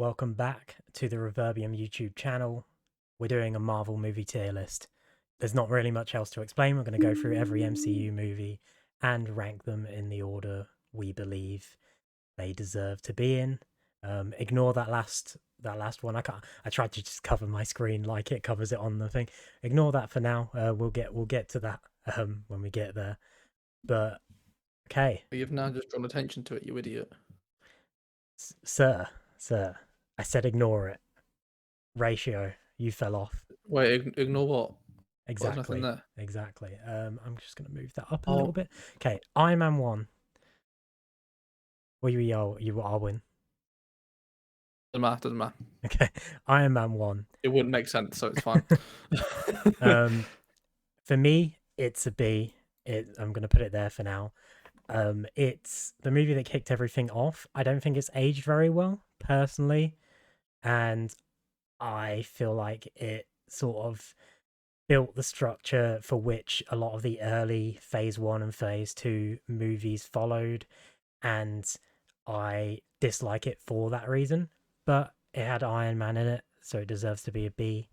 welcome back to the Reverbium YouTube channel. We're doing a Marvel movie tier list. There's not really much else to explain. We're going to go through every MCU movie and rank them in the order we believe they deserve to be in. Ignore that last one. I tried to just cover my screen like it covers it on the thing. Ignore that for now. We'll get to that when we get there. But okay, You've now just drawn attention to it, you idiot. sir, I said ignore it. Ratio, you fell off. Wait, ignore what? There's nothing Exactly. there. Exactly. I'm just gonna move that up a little Oh, bit. Okay, Iron Man 1. Well, you are win. doesn't matter. Okay, Iron Man 1. It wouldn't make sense, so it's fine. For me, it's a B. I'm gonna put it there for now. It's the movie that kicked everything off. I don't think it's aged very well, personally, and I feel like it sort of built the structure for which a lot of the early phase 1 and phase 2 movies followed, and I dislike it for that reason. But it had Iron Man in it, so it deserves to be a B,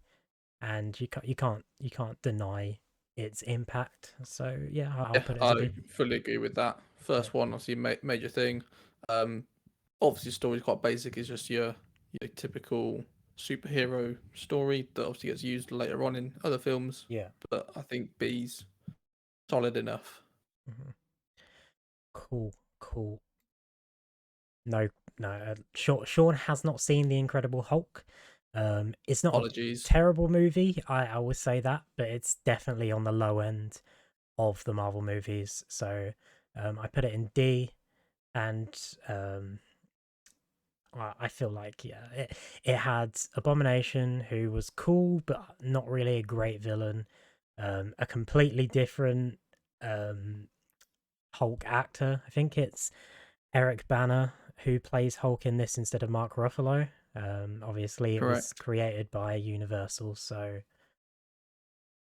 and you can't deny its impact. So yeah, I'll Yeah, put it as a I B. fully agree with that. First one, obviously, major thing. Obviously, story's quite basic. It's just your typical superhero story that obviously gets used later on in other films. Yeah. But I think B's solid enough. Mhm. Cool. No. Sean has not seen The Incredible Hulk. It's not a Apologies. terrible movie. I would say that, but it's definitely on the low end of the Marvel movies. So I put it in D, and I feel like it had Abomination, who was cool but not really a great villain. A completely different Hulk actor. I think it's Eric Banner who plays Hulk in this instead of Mark Ruffalo. Obviously, it was Correct. created by Universal, so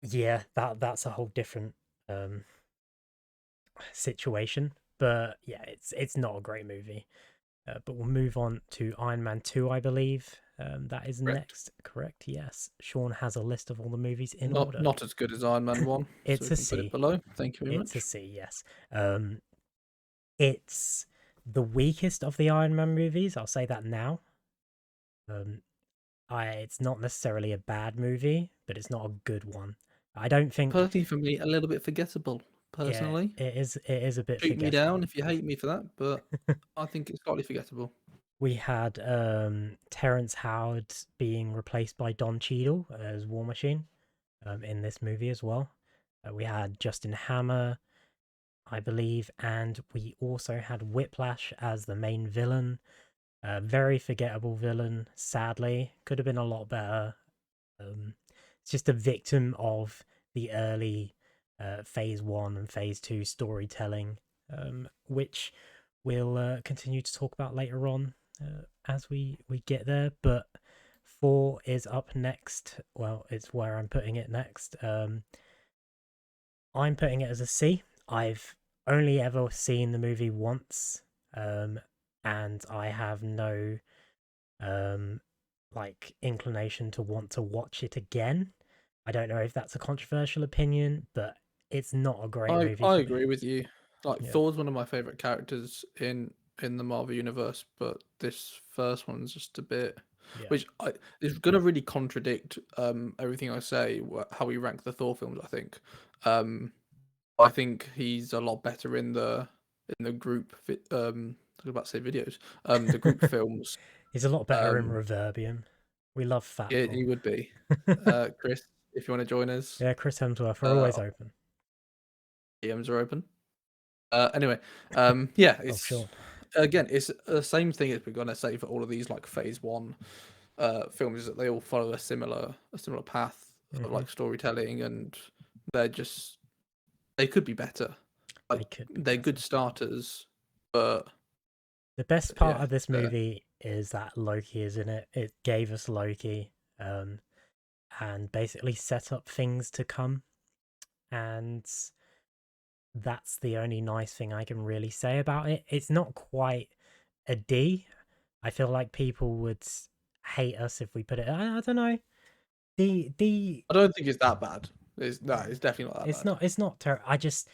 yeah, that's a whole different um, situation. But yeah, it's not a great movie. But we'll move on to Iron Man 2, I believe. That is Correct. next, correct? Yes. Sean has a list of all the movies in Not order. not as good as Iron Man 1, so It's we a can put it C. below. Thank you very It's a much. C, yes. Um, it's the weakest of the Iron Man movies. I'll say that now. Um, it's not necessarily a bad movie, but it's not a good one. I don't think. Personally, for me, a little bit forgettable. Yeah, Personally, it is. It is a bit shoot me down forgettable. if you hate me for that, but I think it's slightly forgettable. We had Terrence Howard being replaced by Don Cheadle as War Machine in this movie as well. We had Justin Hammer, I believe, and we also had Whiplash as the main villain. Very forgettable villain, sadly. Could have been a lot better. It's just a victim of the early phase 1 and phase 2 storytelling, which we'll continue to talk about later on as we get there. But 4 is up next. Well, it's where I'm putting it next. I'm putting it as a C. I've only ever seen the movie once, and I have no um, like inclination to want to watch it again. I don't know if that's a controversial opinion, but it's not a great I movie I for me. agree with you. Like Yeah, Thor's one of my favorite characters in the Marvel universe, but this first one's just a bit, yeah, which is gonna really contradict everything I say how we rank the Thor films. Um I think he's a lot better in the group. I was about to say videos. The group films. he's a lot better in Um, Reverbium. We love Fat yeah, Thor. he would be. Chris, if you want to join us, Yeah, Chris Hemsworth. We're uh, always open. DMs are open. Anyway, yeah, Oh, it's Sean. again, it's the same thing as we're gonna say for all of these like phase one films, is that they all follow a similar path of Hmm. like storytelling, and they're just they could be better. They Like could be they're good better. starters, but The best part yeah, of this movie is that Loki is in it. It gave us Loki, um, and basically set up things to come. And that's the only nice thing I can really say about it. It's not quite a D, I feel like people would hate us if we put it. I don't know. The I don't think it's that bad. It's definitely not that it's bad. not it's not ter- I just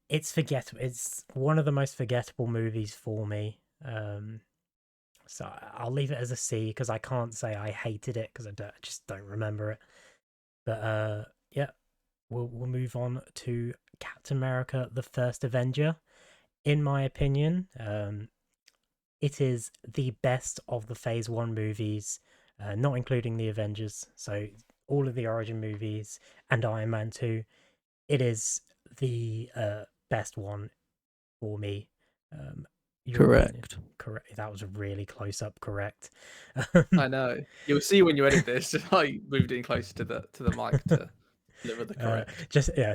it's forgettable. It's one of the most forgettable movies for me. So I'll leave it as a C because I can't say I hated it because I just don't remember it. But yeah, we'll move on to Captain America: The First Avenger. In my opinion, it is the best of the Phase One movies, not including the Avengers. So all of the origin movies and Iron Man 2. It is the best one for me. Um, your opinion? Correct. Correct. That was a really close up. Correct. I know. You'll see when you edit this. I moved in closer to the mic to deliver the correct.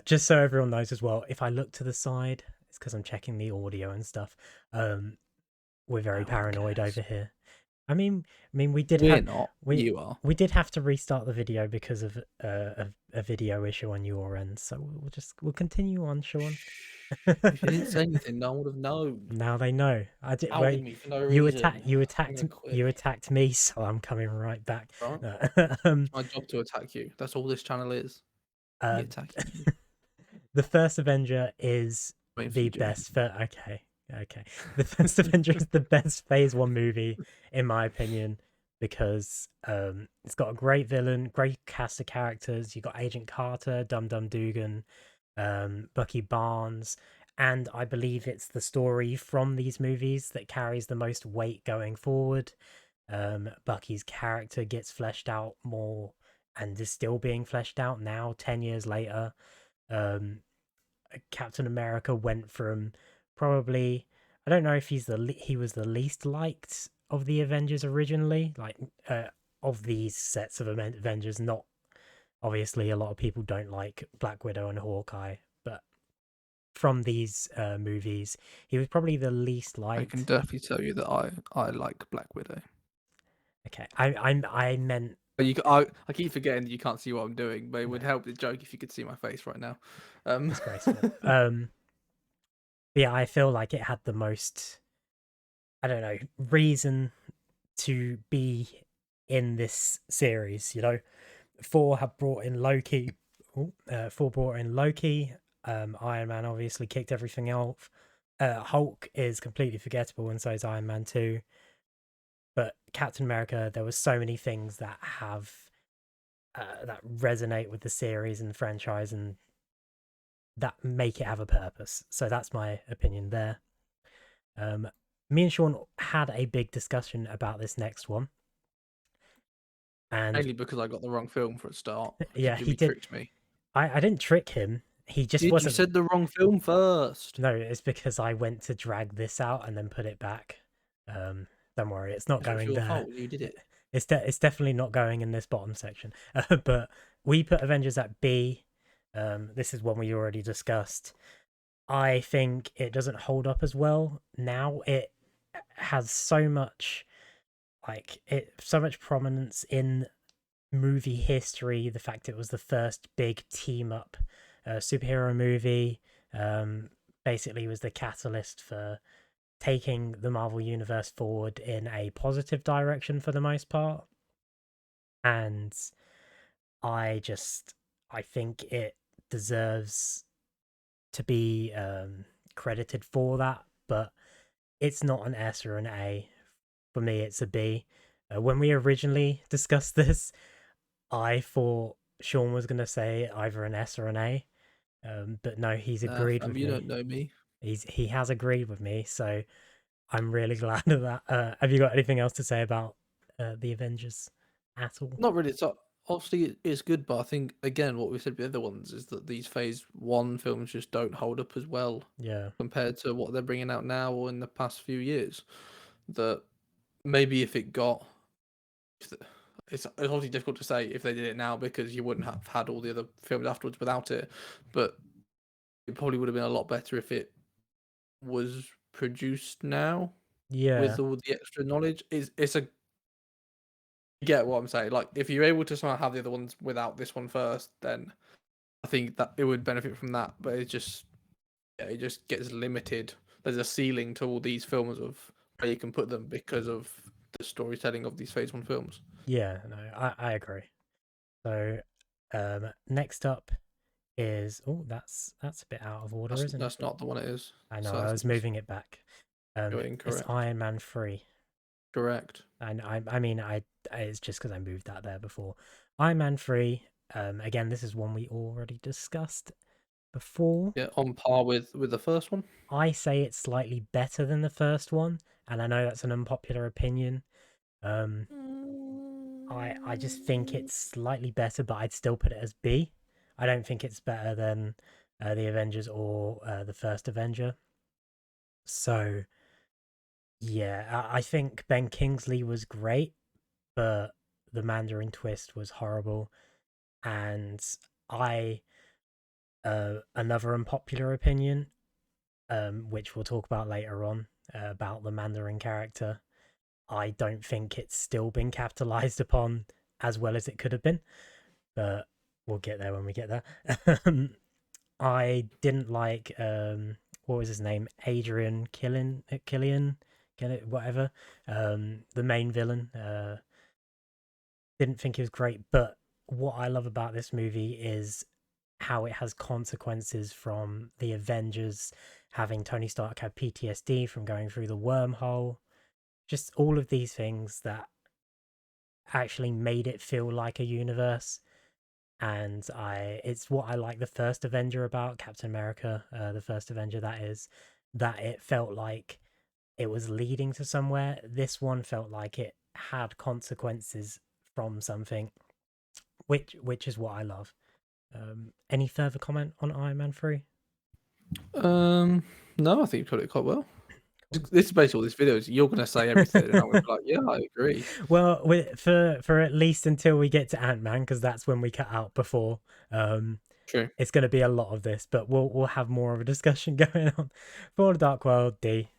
Just so everyone knows as well. If I look to the side, it's because I'm checking the audio and stuff. We're very No one paranoid over cares. here. I mean, we did We're have not. we You are. we did have to restart the video because of a video issue on your end. So we'll continue on, Sean. Shh. If you didn't say anything, no one would have known. Now they know. I did. Outed Wait, me for no reason. I'm gonna quit. you attacked me, so I'm coming right back. Right? Um, It's my job to attack you. That's all this channel is. Me uh, attacking you. the first Avenger is Waiting for the you, Joe. best. Okay. The first Avenger is the best Phase One movie in my opinion because it's got a great villain, great cast of characters. You got Agent Carter, Dum Dum Dugan, Bucky Barnes, and I believe it's the story from these movies that carries the most weight going forward. Bucky's character gets fleshed out more and is still being fleshed out now, 10 years later. Um, Captain America went from probably, I don't know if he was the least liked of the Avengers originally, like of these sets of Avengers. Not obviously a lot of people don't like Black Widow and Hawkeye, but from these movies, he was probably the least I can liked. definitely tell you that I like Black Widow. Okay, I meant But I keep forgetting that you can't see what I'm doing, but it no, would help the joke if you could see my face right now. disgraceful. But yeah, I feel like it had the most, I don't know, reason to be in this series. You know, Thor have brought in Loki. Thor brought in Loki. Iron Man obviously kicked everything off. Hulk is completely forgettable, and so is Iron Man 2. But Captain America, there were so many things that have that resonate with the series and the franchise, and that make it have a purpose. So that's my opinion there. Um, Me and Sean had a big discussion about this next one, and Mainly because I got the wrong film for a start. yeah, he Jimmy did. tricked me. I didn't trick him. He just Did you wasn't. said the wrong film first? No, it's because I went to drag this out and then put it back. Um, don't worry, it's not It was going your there. fault. You did it. It's definitely not going in this bottom section. But we put Avengers at B. This is one we already discussed. I think it doesn't hold up as well now. It has so much so much prominence in movie history. The fact it was the first big team up superhero movie, basically was the catalyst for taking the Marvel universe forward in a positive direction for the most part. And I just I think it deserves to be credited for that, but it's not an S or an A. For me, it's a B. When we originally discussed this, I thought Sean was going to say either an S or an A, but no, he's Nah, agreed fam, with you me. don't know me. He has agreed with me, so I'm really glad of that. Have you got anything else to say about the Avengers at all? Not really. So obviously it's good, but I think again what we said with the other ones is that these Phase One films just don't hold up as well Yeah, compared to what they're bringing out now or in the past few years. That maybe if it got, it's obviously difficult to say if they did it now because you wouldn't have had all the other films afterwards without it, but it probably would have been a lot better if it was produced now yeah, with all the extra knowledge. It's a you get what I'm saying. Like if you're able to somehow have the other ones without this one first, then I think that it would benefit from that. But it just gets limited. There's a ceiling to all these films of where you can put them because of the storytelling of these Phase 1 films. Yeah, no, I agree. So, next up is that's a bit out of order, isn't it? That's not the one it is. I know, So I was moving it back. you're It's incorrect. Iron Man 3. Correct. And I mean, it's just because I moved that there before. Iron Man 3. Again, this is one we already discussed before. Yeah, on par with the first one. I say it's slightly better than the first one, and I know that's an unpopular opinion. Um, I just think it's slightly better, but I'd still put it as B. I don't think it's better than the Avengers or the first Avenger. So yeah, I think Ben Kingsley was great, but the Mandarin twist was horrible. And I another unpopular opinion, which we'll talk about later on, about the Mandarin character. I don't think it's still been capitalized upon as well as it could have been, but we'll get there when we get there. I didn't like what was his name, Adrian Killian, whatever. The main villain. Didn't think he was great, but what I love about this movie is how it has consequences from the Avengers having Tony Stark have PTSD from going through the wormhole. Just all of these things that actually made it feel like a universe. And it's what I like the first Avenger about, Captain America, the first Avenger, that is, that it felt like it was leading to somewhere. This one felt like it had consequences from something, which is what I love. Any further comment on Iron Man 3? No, I think you put it quite well. Cool. This is basically all this video is. You're gonna say everything, and I'm gonna be like, yeah, I agree. Well, for at least until we get to Ant-Man, because that's when we cut out before. True. It's going to be a lot of this, but we'll have more of a discussion going on. For the Dark World, D.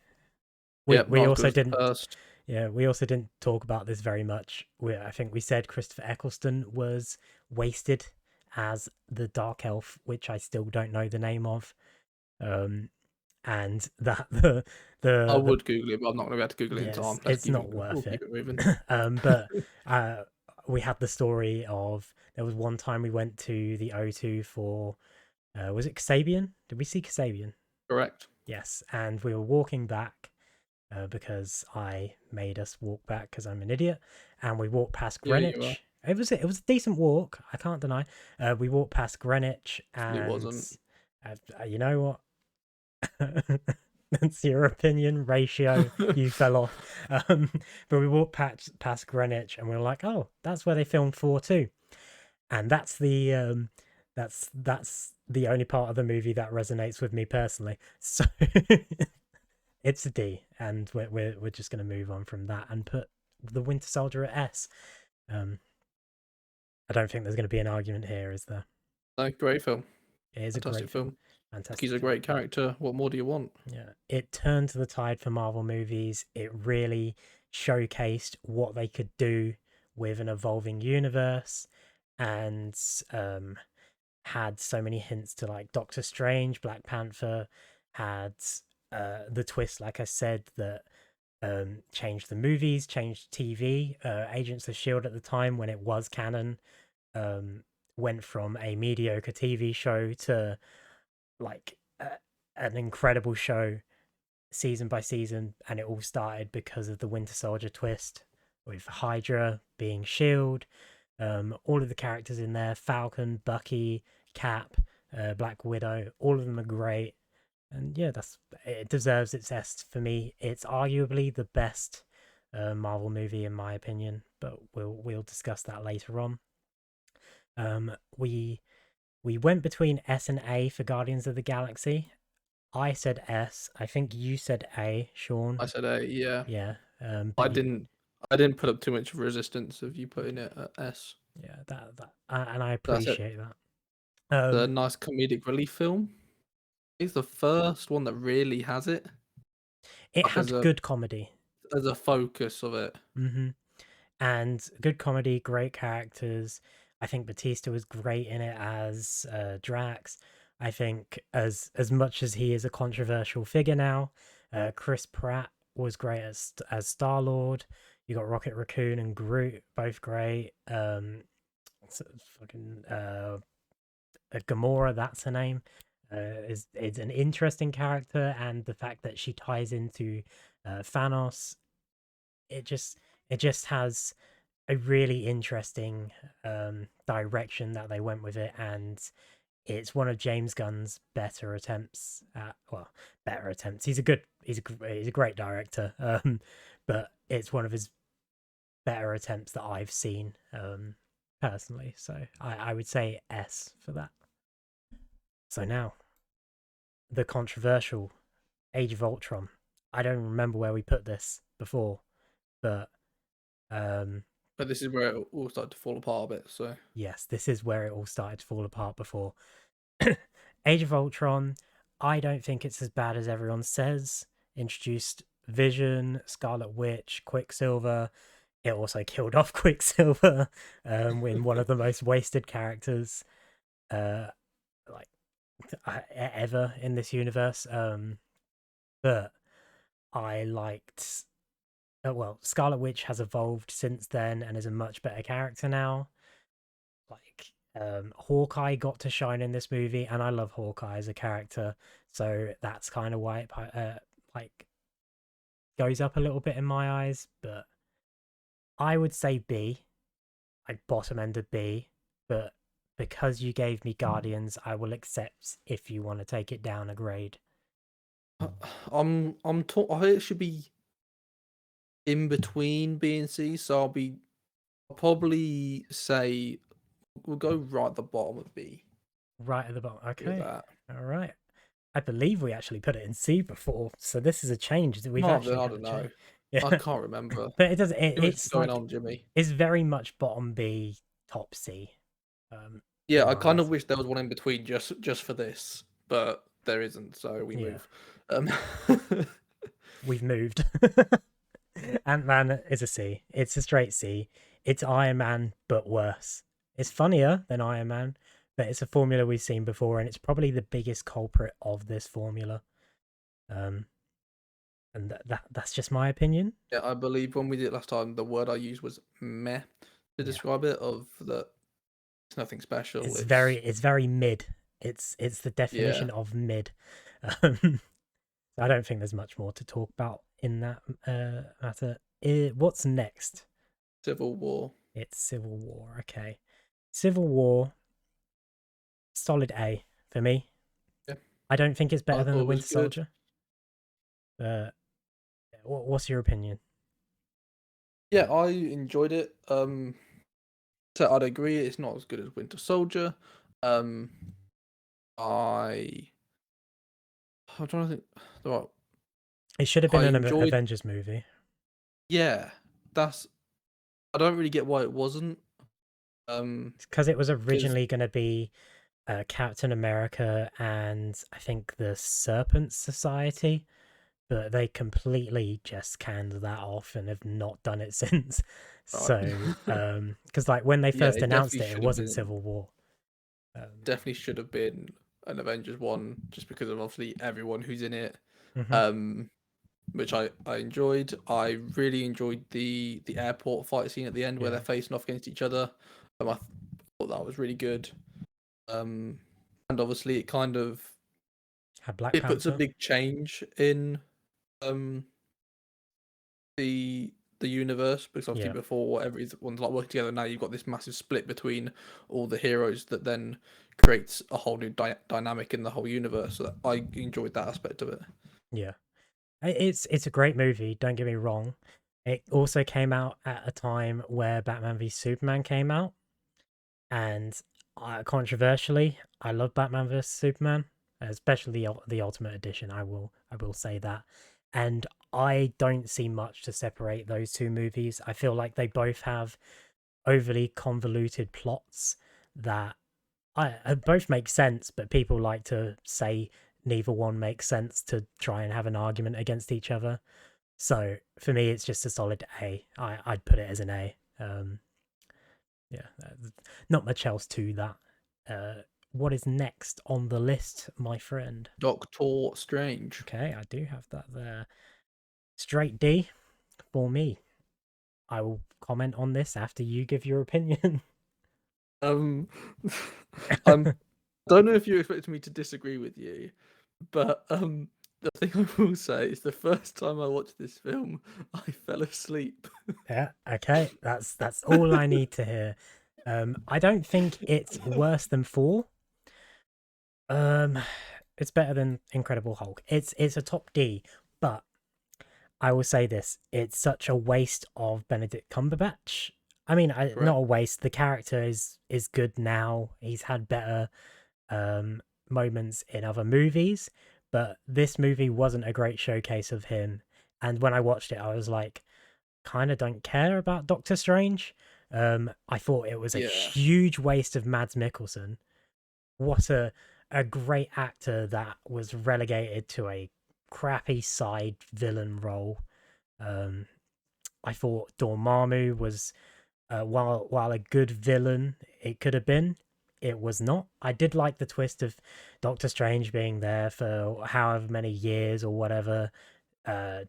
Yep, We not as good also as the didn't. first. Yeah, we also didn't talk about this very much. I think we said Christopher Eccleston was wasted as the Dark Elf, which I still don't know the name of. And that I the would Google it, but I'm not gonna be able to Google it in yes, time. Let's it's not we'll worth keep it. it moving. But we had the story of there was one time we went to the O2 for was it Kasabian? Did we see Kasabian? Correct. Yes, and we were walking back because I made us walk back because I'm an idiot, and we walked past Yeah, you are. Greenwich. It was a decent walk. I can't deny. We walked past Greenwich, It and wasn't. you know what? That's your opinion. Ratio, you fell off. But we walked past Greenwich, and we were like, "Oh, that's where they filmed 4 too." And that's the only part of the movie that resonates with me personally. So it's a D, and we're just gonna move on from that and put the Winter Soldier at S. I don't think there's going to be an argument here, is there? No, great film. It is Fantastic a great film. Fantastic. He's a film. great character. What more do you want? Yeah, it turned the tide for Marvel movies. It really showcased what they could do with an evolving universe, and had so many hints to like Doctor Strange, Black Panther, had the twist, like I said, that changed the movies, changed TV. Agents of Shield at the time, when it was canon, went from a mediocre TV show to like an incredible show season by season, and it all started because of the Winter Soldier twist with Hydra being Shield. All of the characters in there, Falcon, Bucky, Cap, Black Widow, all of them are great. And yeah, it deserves its S for me. It's arguably the best Marvel movie in my opinion, but we'll discuss that later on. We went between S and A for Guardians of the Galaxy. I said S. I think you said A, Sean. I said A, yeah. Yeah. I But didn't put up too much resistance of you putting it at S. yeah, that and I That's it. appreciate that. The nice comedic relief film. It's the first one that really has it. It Like has good comedy. as a focus of it. And good comedy, great characters. I think Batista was great in it as Drax. I think as much as he is a controversial figure now, Chris Pratt was great as Star-Lord. You got Rocket Raccoon and Groot, both great. Fucking Gamora, that's her name. Is an interesting character, and the fact that she ties into Thanos, it just it just has a really interesting direction that they went with it, and it's one of James Gunn's better attempts at, well, better attempts. He's a great director, but it's one of his better attempts that I've seen personally. So I would say S for that. So now the controversial Age of Ultron. I don't remember where we put this before, but um But this is where it all started to fall apart a bit. So yes, this is where it all started to fall apart before. Age of Ultron, I don't think it's as bad as everyone says. Introduced Vision, Scarlet Witch, Quicksilver. It also killed off Quicksilver in one of the most wasted characters uh, like ever in this universe. But I liked. Well, Scarlet Witch has evolved since then and is a much better character now. Like Hawkeye got to shine in this movie, and I love Hawkeye as a character, so that's kind of why it like goes up a little bit in my eyes. But I would say B, like bottom end of B. But because you gave me Guardians, I will accept if you want to take it down a grade. I think it should be in between B and C. So I'll probably say we'll go right at the bottom of B Right at the bottom. with Okay. that. All right. I believe we actually put it in C before, so this is a change. We've Might have been, actually I had a don't know. change. I Yeah, can't remember. but it doesn't. Too much It's going like on, Jimmy. it's very much bottom B, top C. Yeah, In I my kind of eyes. wish there was one in between just for this, but there isn't, so we Yeah, move. Um, we've moved. Ant-Man is a C. It's a straight C. It's Iron Man, but worse. It's funnier than Iron Man, but it's a formula we've seen before, and it's probably the biggest culprit of this formula. Um, and that's just my opinion. yeah, I believe when we did it last time, the word I used was meh to Yeah, describe it. Of that, it's nothing special. it's very mid. It's the Yeah, definition of mid. Um, I don't think there's much more to talk about in that matter. What's next? Civil War. It's Civil War. Okay, Civil War, solid A for me. Yeah, I don't think it's better I than the thought it was Winter good. Soldier. What's your opinion? Yeah, I enjoyed it. So I'd agree it's not as good as Winter Soldier. Um, I I'm trying to think. Right, It should have been I an enjoyed. Avengers movie Yeah, that's. I don't really get why it wasn't. because it was Because originally going to be Captain America and I think the Serpent Society, but they completely just canned that off and have not done it since. right, So, because like when they yeah, first it announced definitely it, it should have wasn't been. Civil War. Um, Definitely should have been an Avengers one, just because of obviously everyone who's in it. mhm, Um, which I enjoyed. I really enjoyed the airport fight scene at the end where they're yeah, facing off against each other. I thought that was really good. Um, and obviously it kind of had Black it puts a Panther. big change in um the universe, because obviously Yeah, before everyone's like working together, now you've got this massive split between all the heroes that then creates a whole new dynamic in the whole universe. So I enjoyed that aspect of it. yeah. It's a great movie. Don't get me wrong. It also came out at a time where Batman v Superman came out, and controversially, I love Batman vs Superman, especially the Ultimate Edition. I will say that, and I don't see much to separate those two movies. I feel like they both have overly convoluted plots that both make sense, but people like to say neither one makes sense to try and have an argument against each other. So for me, it's just a solid A. I'd put it as an A. Yeah, not much else to that. What is next on the list, my friend? Doctor Strange. Okay, I do have that there. Straight D for me. I will comment on this after you give your opinion. Um, I'm don't know if you expected me to disagree with you, but the thing I will say is the first time I watched this film, I fell asleep. Yeah, okay, that's all I need to hear. I don't think it's worse than 4. Um, it's better than Incredible Hulk. It's a top D, but I will say this: it's such a waste of Benedict Cumberbatch. I mean, not Correct. a waste. The character is good now. He's had better um moments in other movies, but this movie wasn't a great showcase of him. And when I watched it, I was like, kind of don't care about Doctor Strange. I thought it was a Yeah, huge waste of Mads Mikkelsen. What a great actor that was relegated to a crappy side villain role. Um, I thought Dormammu was while a good villain it could have been, it was not. I did like the twist of Doctor Strange being there for however many years or whatever,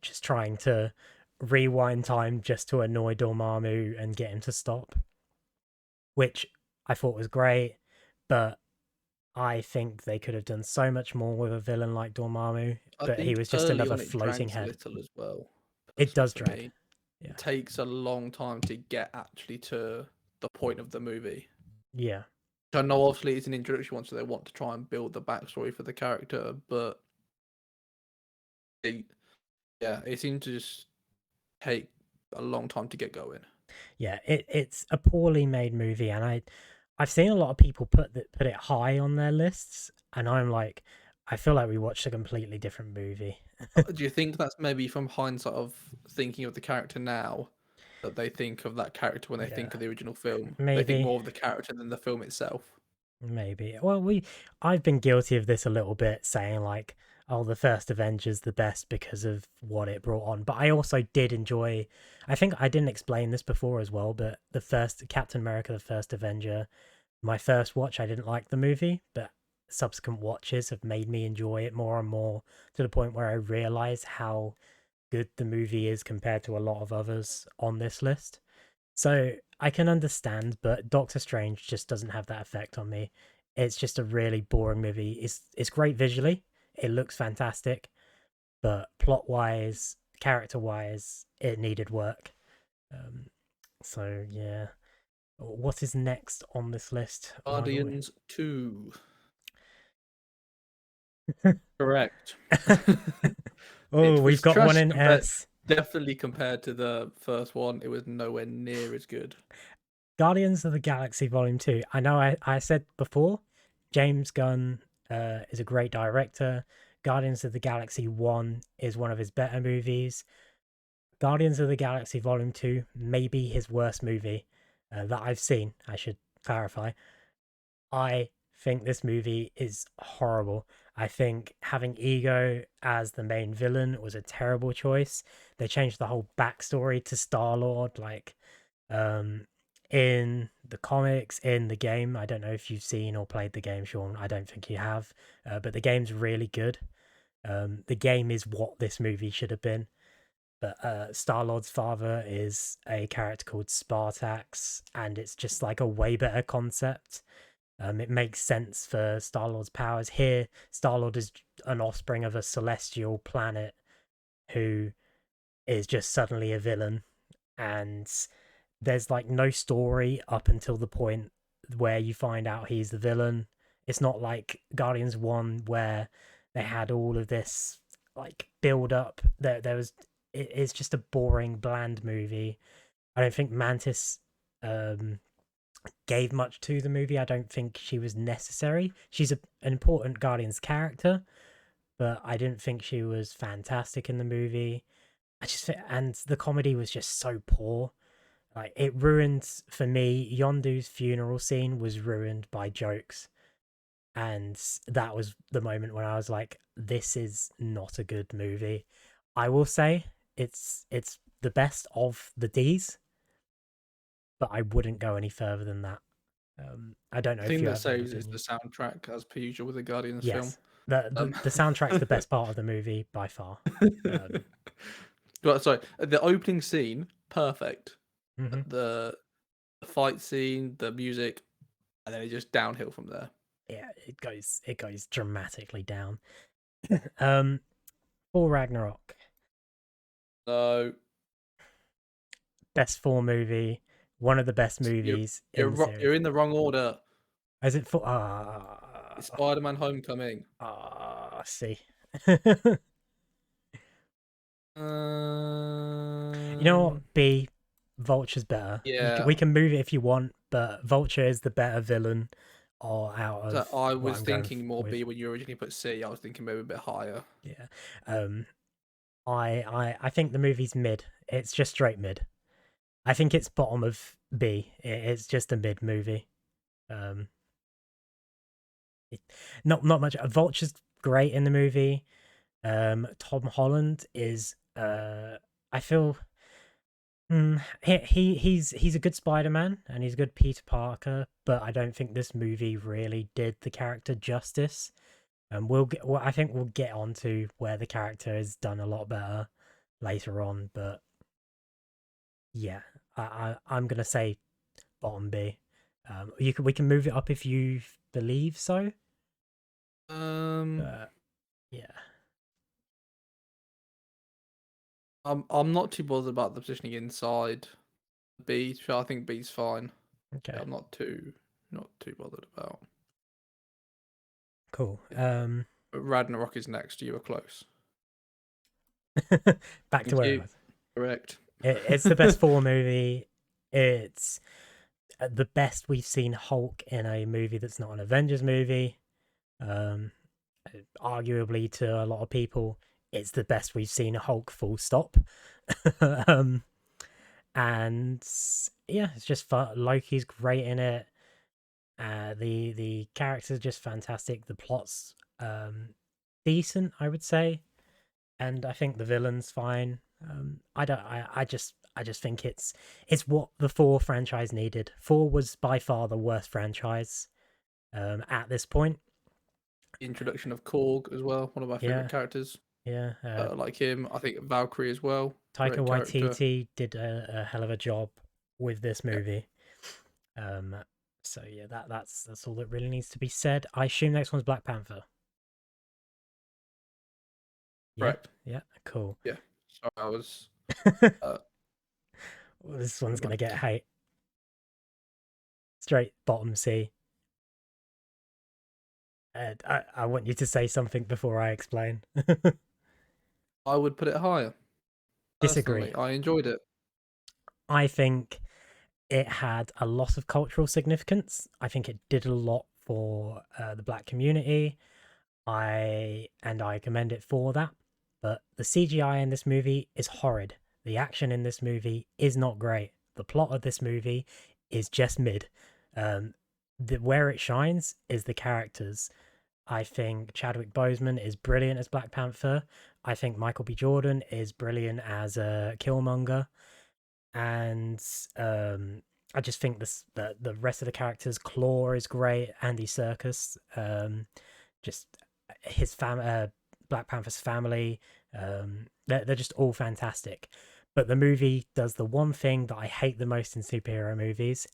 just trying to rewind time just to annoy Dormammu and get him to stop, which I thought was great. But I think they could have done so much more with a villain like Dormammu, I but he think was just early another on it floating drags a head. little as well. It Personally, does for drag. me, Yeah. it takes a long time to get actually to the point of the movie. Yeah. I know obviously it's an introduction one, so they want to try and build the backstory for the character, but it, yeah, it seems to just take a long time to get going. Yeah, it's a poorly made movie, and I've seen a lot of people put it high on their lists, and I'm like, I feel like we watched a completely different movie. Do you think that's maybe from hindsight of thinking of the character now that they think of that character when they Yeah, think of the original film? They think maybe, more of the character than the film itself. maybe. Well, I've been guilty of this a little bit, saying like, oh, the first Avengers the best because of what it brought on. But I also did enjoy. I think I didn't explain this before as well, but the first Captain America, the first Avenger, my first watch, I didn't like the movie, but subsequent watches have made me enjoy it more and more to the point where I realize how good the movie is compared to a lot of others on this list. So I can understand, but Doctor Strange just doesn't have that effect on me. It's just a really boring movie. It's great visually. It looks fantastic, but plot wise, character wise, it needed work. Um, so yeah. What is next on this list, Michael? Guardians 2. Correct. Oh, It we've was got one trash in compared, S. definitely compared to the first one. It was nowhere near as good. Guardians of the Galaxy Volume 2. I know I said before, James Gunn is a great director. Guardians of the Galaxy 1 is one of his better movies. Guardians of the Galaxy Volume 2 may be his worst movie that I've seen, I should clarify. I think this movie is horrible. I think having Ego as the main villain was a terrible choice. They changed the whole backstory to Star Lord, like um, in the comics, in the game. I don't know if you've seen or played the game, Sean. I don't think you have, but the game's really good. The game is what this movie should have been. But Star Lord's father is a character called Spartax, and it's just like a way better concept. It makes sense for Star Lord's powers. Here, Star Lord is an offspring of a celestial planet who is just suddenly a villain, and there's like no story up until the point where you find out he's the villain. It's not like Guardians 1 where they had all of this like build up. There was it's just a boring, bland movie. I don't think Mantis um gave much to the movie. I don't think she was necessary. She's an important Guardians character, but I didn't think she was fantastic in the movie. And the comedy was just so poor. Like it ruined for me. Yondu's funeral scene was ruined by jokes, and that was the moment when I was like, "This is not a good movie." I will say it's the best of the D's, but I wouldn't go any further than that. I don't know The if thing you that have an saves is the opinion. soundtrack, as per usual with a Guardians film. Yes, the Um, the, the soundtrack's the best part of the movie by far. Um, but sorry, the opening scene, perfect. Hmm. The fight scene, the music, and then it just downhill from there. Yeah, it goes dramatically down. um, Thor Ragnarok, So best 4 movie, one of the best you're movies in the you're series. in the wrong order. Is it for It's Spider-Man: Homecoming. see. You know what? Um, B, Vulture's better. yeah. We can move it if you want, but Vulture is the better villain, or out So of I what was I'm going thinking more with. B when you originally put C. I was thinking maybe a bit higher. Yeah. Um. I think the movie's mid. It's just straight mid. I think it's bottom of B. It's just a mid movie. Um. It, not much. Vulture's great in the movie. Tom Holland is. I feel he's a good Spider-Man and he's a good Peter Parker, but I don't think this movie really did the character justice. And I think we'll get onto where the character is done a lot better later on. But yeah, I'm gonna say bottom B. We can move it up if you believe so. Um, But yeah, I'm not too bothered about the positioning inside B. So I think B's fine. okay, Yeah, I'm not too bothered about. cool. Yeah. But Ragnarok is next. You were close. Back to Thank where it you. was. Correct. It's the best 4 movie. It's the best we've seen Hulk in a movie that's not an Avengers movie. Um, Arguably, to a lot of people, it's the best we've seen Hulk. Full stop. um, and yeah, it's just fun. Loki's great in it. The characters are just fantastic. The plot's decent, I would say, and I think the villain's fine. I don't. I just think it's what the Thor franchise needed. Thor was by far the worst franchise at this point. The introduction of Korg as well. One of my favorite Yeah, characters. yeah. Like him. I think Valkyrie as well. Taika Great character. Waititi did a hell of a job with this Yeah. movie. Um, so yeah, that's all that really needs to be said. I assume next one's Black Panther. Yeah, Correct. yeah, cool. Yeah. Sorry, I was. Uh, Well, this one's gonna like, get hate. Straight bottom C. I want you to say something before I explain. I would put it higher. Disagree. Personally, I enjoyed it. I think it had a lot of cultural significance. I think it did a lot for the black community. I commend it for that. But the CGI in this movie is horrid. The action in this movie is not great. The plot of this movie is just mid. Um, where it shines is the characters. I think Chadwick Boseman is brilliant as Black Panther. I think Michael B. Jordan is brilliant as Killmonger, and I just think the rest of the characters. Claw is great. Andy Serkis, just his Black Panther's family. They're just all fantastic. But the movie does the one thing that I hate the most in superhero movies.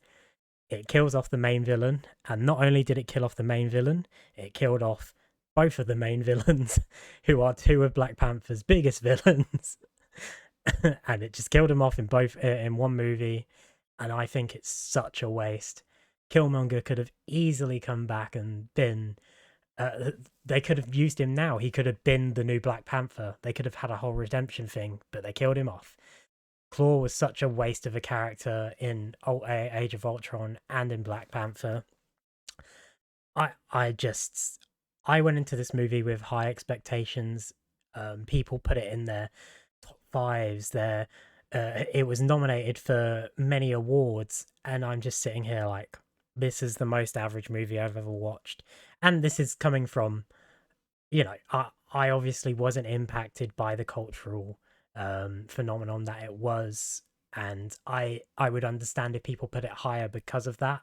It kills off the main villain, and not only did it kill off the main villain, it killed off both of the main villains, who are 2 of Black Panther's biggest villains. And it just killed them off in both in one movie, and I think it's such a waste. Killmonger could have easily come back and been. They could have used him now. He could have been the new Black Panther. They could have had a whole redemption thing, but they killed him off. Claw was such a waste of a character in Age of Ultron and in Black Panther. I just I went into this movie with high expectations. People put it in their top fives. It was nominated for many awards, and I'm just sitting here like, this is the most average movie I've ever watched. And this is coming from, I obviously wasn't impacted by the cultural phenomenon that it was, and I would understand if people put it higher because of that,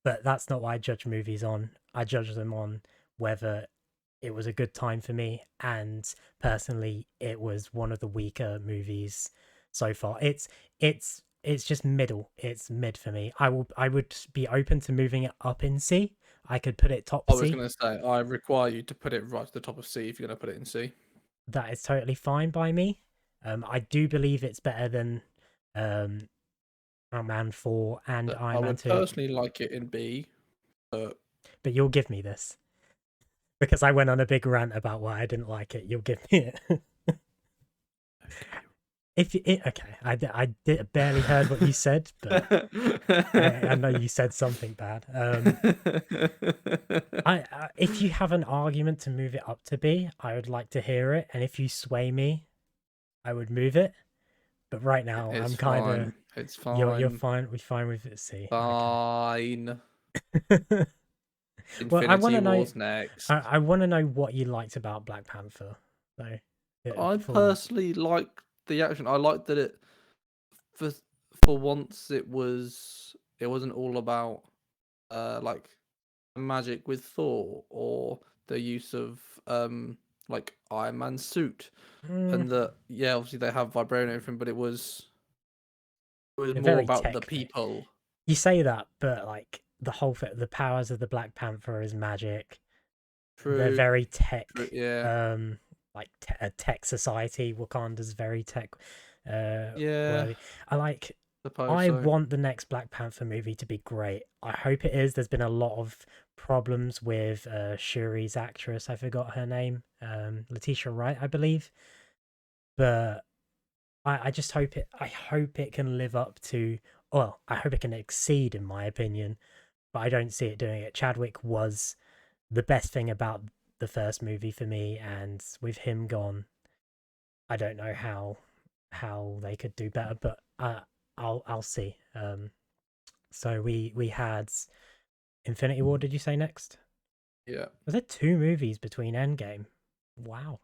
but that's not what I judge movies on. I judge them on whether it was a good time for me, and personally, it was one of the weaker movies so far. it's just middle. It's mid for me. I would be open to moving it up in C. I could put it top I was C. gonna say I require you to put it right to the top of C if you're gonna put it in C. That is totally fine by me. I do believe it's better than um, Iron Man 4 and But I Iron Man would 2. personally like it in B, but But you'll give me this because I went on a big rant about why I didn't like it. You'll give me it. okay. If you, okay, I barely heard what you said, but I know you said something bad. If you have an argument to move it up to B, I would like to hear it. And if you sway me, I would move it. But right now, It's I'm kind of fine. It's you're fine. fine. We're fine with it. C. Fine. Okay. Well, I want Infinity to know. War's next. I want to know what you liked about Black Panther, though. I For personally like the action. I like that it for for once it wasn't all about like magic with Thor or the use of like Iron Man's suit mm, and that yeah obviously they have vibranium and everything but it was they're more very about the tech, though. people. You say that, but like the whole the powers of the Black Panther is magic. They're True, very true, tech, yeah, like a tech society. Wakanda's very tech, yeah, worthy. I like. suppose I so. want the next Black Panther movie to be great. I hope it is. There's been a lot of problems with Shuri's actress. I forgot her name. Letitia Wright, I believe. But I just hope it. I hope it can live up to. Well, I hope it can exceed, in my opinion. But I don't see it doing it. Chadwick was the best thing about the first movie for me, and with him gone, I don't know how they could do better, but I'll see. So we had Infinity War. Did you say next? Yeah, Was there two movies between Endgame? Wow.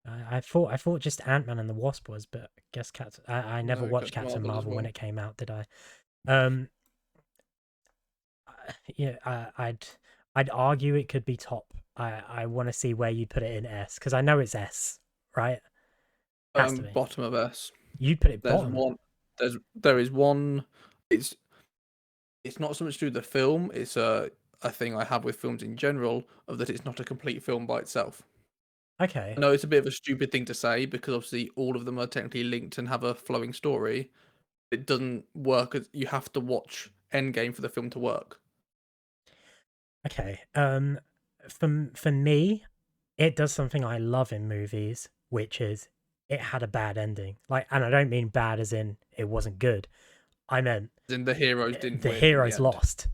I thought just Ant Man and the Wasp was, but I guess I never no, watched Captain Captain Marvel as Marvel when well. it came out, did I? Um, yeah, I'd argue it could be top. I want to see where you put it in S because I know it's S, right? Has to be. Bottom of S. You'd put it There's bottom. one. There is one. It's it's not so much to do with the film. It's a thing I have with films in general of that it's not a complete film by itself. I Okay, know it's a bit of a stupid thing to say because obviously all of them are technically linked and have a flowing story. It doesn't work as you have to watch Endgame for the film to work. okay. For me, it does something I love in movies, which is it had a bad ending. Like, and I don't mean bad as in it wasn't good. I meant Then the heroes didn't the win in the heroes end. lost,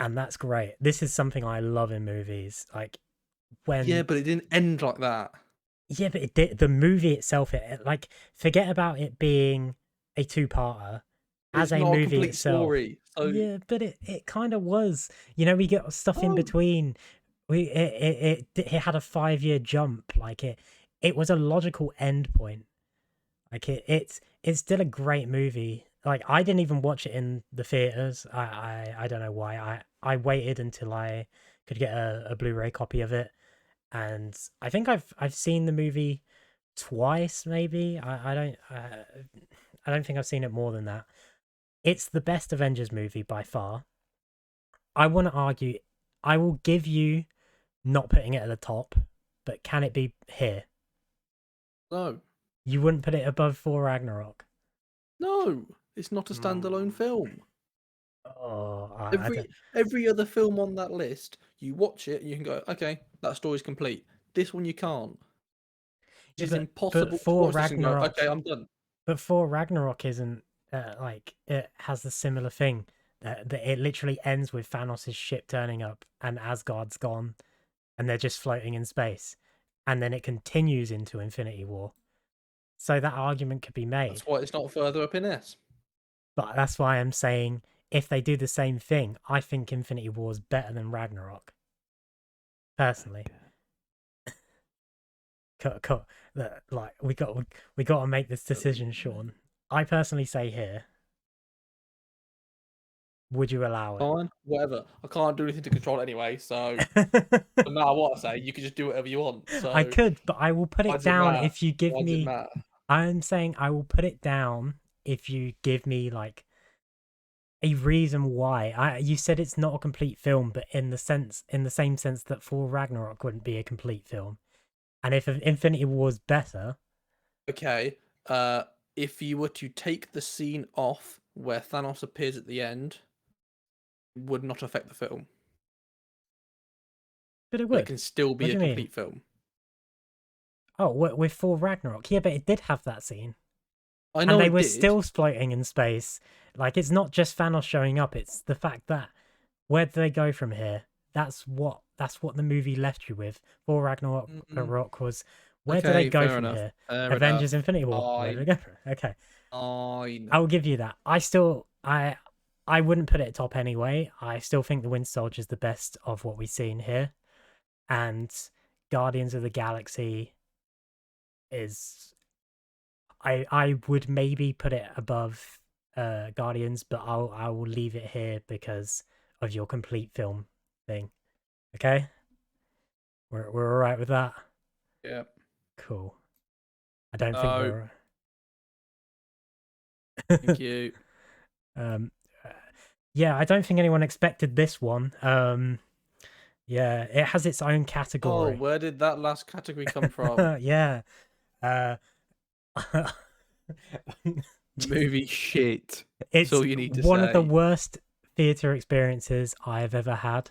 and that's great. This is something I love in movies. Like Yeah, when, but it didn't end like that. yeah, but it did, the movie itself. Like forget about it being a two-parter. As It's a not a movie complete itself, story. So yeah, but it kind of was. You know, we get stuff in no, between. It had a 5 year jump. Like it was a logical end point. Like it's still a great movie. Like I didn't even watch it in the theaters. I don't know why. I waited until I could get a Blu-ray copy of it, and I think I've seen the movie twice. Maybe I don't think I've seen it more than that. It's the best Avengers movie by far. I want to argue. I will give you not putting it at the top, but can it be here? no, You wouldn't put it above Thor Ragnarok. no. It's not a standalone Mm. film. Oh, I don't. Every other film on that list, you watch it and you can go, okay, that story's complete. This one you can't. Yeah, It's but impossible to Thor watch this and go, okay, Ragnarok, I'm done. but Thor Ragnarok isn't like it has the similar thing that it literally ends with Thanos' ship turning up and Asgard's gone and they're just floating in space, and then it continues into Infinity War. So that argument could be made, That's why it's not further up in S. but that's why I'm saying if they do the same thing, I think Infinity War is better than Ragnarok personally. Cut. Like we got to make this decision, Sean. I personally say here, would you allow it? Fine, whatever. I can't do anything to control it anyway, so no matter what I say, you can just do whatever you want. I So could, but I will put why it does it down matter? if you give Why does it me. matter? I'm saying I will put it down if you give me like a reason why. You said it's not a complete film, but in the same sense that Thor Ragnarok wouldn't be a complete film. And if Infinity War was better, Okay. Uh, if you were to take the scene off where Thanos appears at the end, it would not affect the film, but it but it would. can still What be do a you mean? complete film. Oh, with Thor Ragnarok, yeah, but it did have that scene, I and know they it were did. still floating in space. Like it's not just Thanos showing up; it's the fact that where do they go from here? That's what the movie left you with. Thor Ragnarok Mm, was where do they okay, go fair from enough. here? Fair Avengers enough. Infinity War. Where do they Fine. go from? Okay, Fine. I will give you that. I wouldn't put it top anyway. I still think the Winter Soldier is the best of what we've seen here, and Guardians of the Galaxy is I would maybe put it above Guardians, but I will leave it here because of your complete film thing. Okay, we're all right with that. Yeah. Cool. I don't think No, we're. thank you. um, uh, yeah, I don't think anyone expected this one. Yeah, it has its own Oh, category. where did that last category come from? Yeah. Uh, Movie shit. That's it's all you need to one of the say. worst theater experiences I've ever had.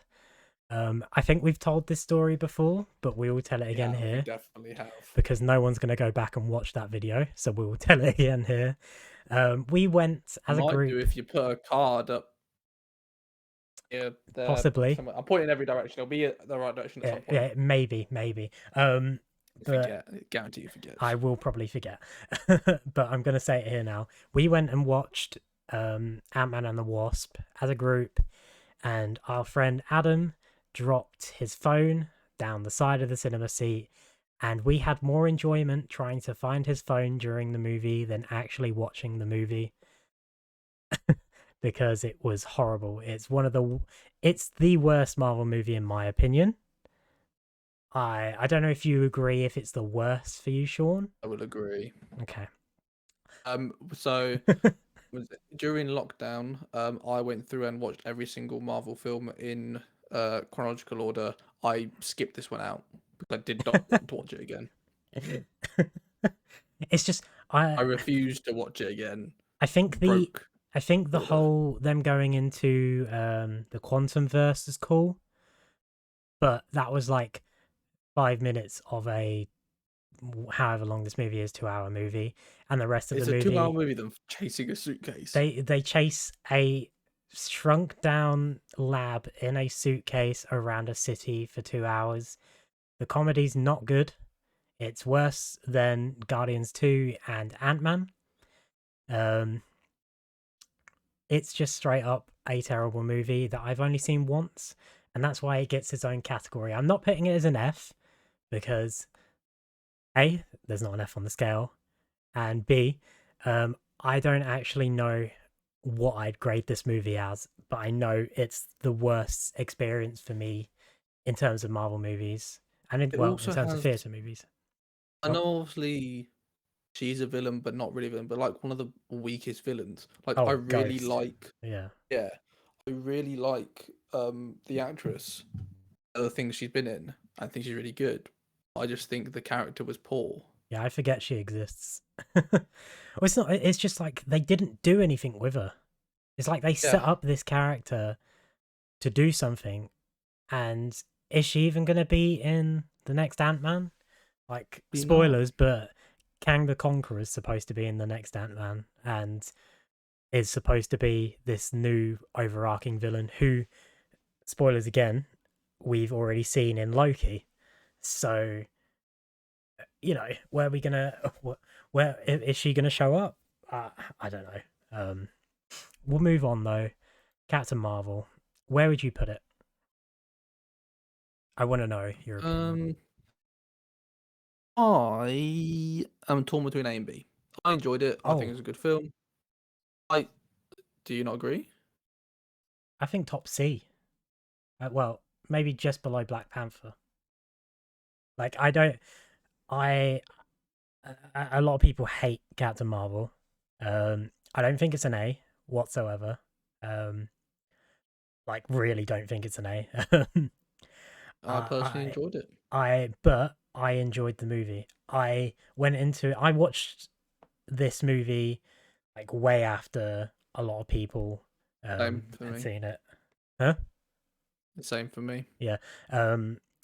I think we've told this story before, but we will tell it again Yeah, we here definitely have. because no one's going to go back and watch that video. So we will tell it again here. We went I as a might do group, if you put a card up here, there, possibly. somewhere. I'm pointing every direction. It'll be the right direction at Yeah, some point. yeah, maybe. You But forget. I guarantee you forget. I will probably forget. But I'm going to say it here now. We went and watched Ant-Man and the Wasp as a group, and our friend Adam dropped his phone down the side of the cinema seat, and we had more enjoyment trying to find his phone during the movie than actually watching the movie because it was horrible. It's the worst Marvel movie in my opinion. I don't know if you agree if it's the worst for you, Sean. I would agree. Okay. So during lockdown, I went through and watched every single Marvel film in chronological order. I skipped this one out because I did not want to watch it again. It's just I refused to watch it again. I think the Broke I think the order. whole them going into the quantum verse is cool, but that was like 5 minutes of a however long this movie is, 2 hour movie, and the rest of the It's a 2 hour movie movie. Them chasing a suitcase. they chase a shrunk down lab in a suitcase around a city for 2 hours. The comedy's not good. It's worse than Guardians 2 and Ant-Man. Um, it's just straight up a terrible movie that I've only seen once, and that's why it gets its own category. I'm not putting it as an F because A, there's not an F on the scale, and B, I don't actually know what I'd grade this movie as, but I know it's the worst experience for me in terms of Marvel movies and It well, in also terms of has. theater movies. I Go on. know, obviously, she's a villain, but not really a villain. But like one of the weakest villains. Like I Oh, really Ghost. like. Yeah. Yeah, I really like the actress. Other things she's been in. I think she's really good. I just think the character was poor. Yeah, I forget she exists. Well, it's not. It's just like they didn't do anything with her. It's like they set Yeah, up this character to do something, and is she even going to be in the next Ant Man? Like be not. spoilers, but Kang the Conqueror is supposed to be in the next Ant Man, and is supposed to be this new overarching villain who, spoilers again, we've already seen in Loki. So where are we gonna? Where is she gonna show up? I don't know. We'll move on though. Captain Marvel. Where would you put it? I want to know your opinion. Um, I am torn between A and B. I enjoyed it. I think Oh, it's a good film. I Do you not agree? I think top C. Well, maybe just below Black Panther. Like I don't. I A lot of people hate Captain Marvel. I don't think it's an A whatsoever. Like really don't think it's an A. I personally I enjoyed it. but I enjoyed the movie. I watched this movie like way after a lot of people Same for had me. seen it. Huh? The same for me. Yeah.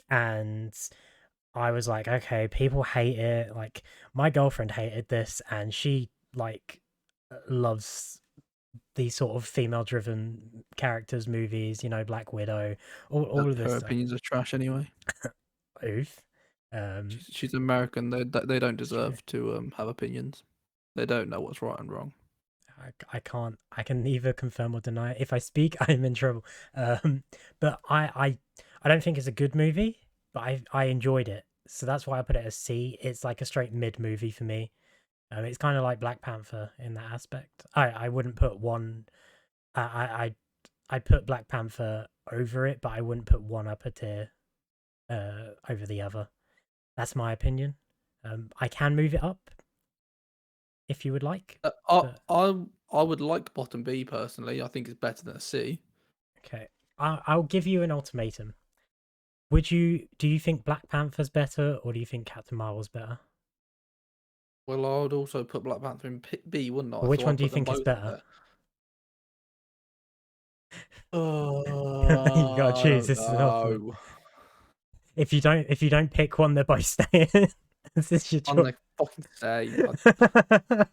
And I was like, okay, people hate it. Like my girlfriend hated this and she like loves these sort of female driven characters movies, Black Widow, all of this Her stuff. opinions are trash anyway. Oof. Um She's American. They don't it's true. deserve to have opinions. They don't know what's right and wrong. I can't. I can neither confirm or deny. If I speak, I'm in trouble. Um, but I don't think it's a good movie, but I enjoyed it, so that's why I put it as C. It's like a straight mid movie for me. It's kind of like Black Panther in that aspect. I wouldn't put one. I put Black Panther over it, but I wouldn't put one up a tier over the other. That's my opinion. I can move it up if you would like, Uh, I but I I would like bottom B personally. I think it's better than a C. okay. I'll give you an ultimatum. Do you think Black Panther's better or do you think Captain Marvel's better? Well, I would also put Black Panther in B, wouldn't But I? which So one I'd do you put them think is both up better? there. You gotta I choose. don't This is an ultimate. know. If you don't pick one, they're both staying. This is your I'm choice. like fucking say.